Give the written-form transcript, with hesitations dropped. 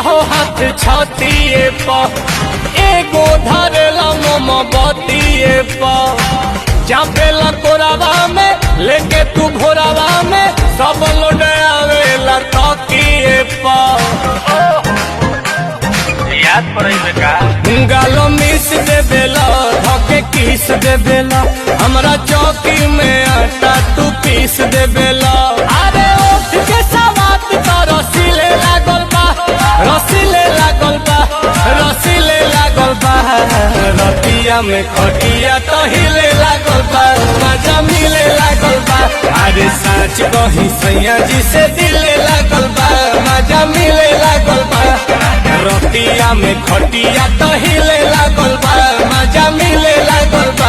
हो हाथ छातिए प एगो धरेला मोमबत्तिए प चापेला कोरावा में लेके तू भोरावा में सब लोड आवेला तकिए प याद पड़े का गालो मिस दे बेला धोके किस दे बेला हमरा चौकी में आटा तू पीस दे बेला अरे उठ के सवात तो रसीले लागल बा रसीले लागल बा रसीले लागल बा रतिया में खटिया तो हिले लागल बा मजा मिले लागल बा अरे साँच कही सैया जी से दिले लागल बा मजा मिले लागल बा रतिया में खटिया तो हिले लागल बा मजा मिले लागल बा।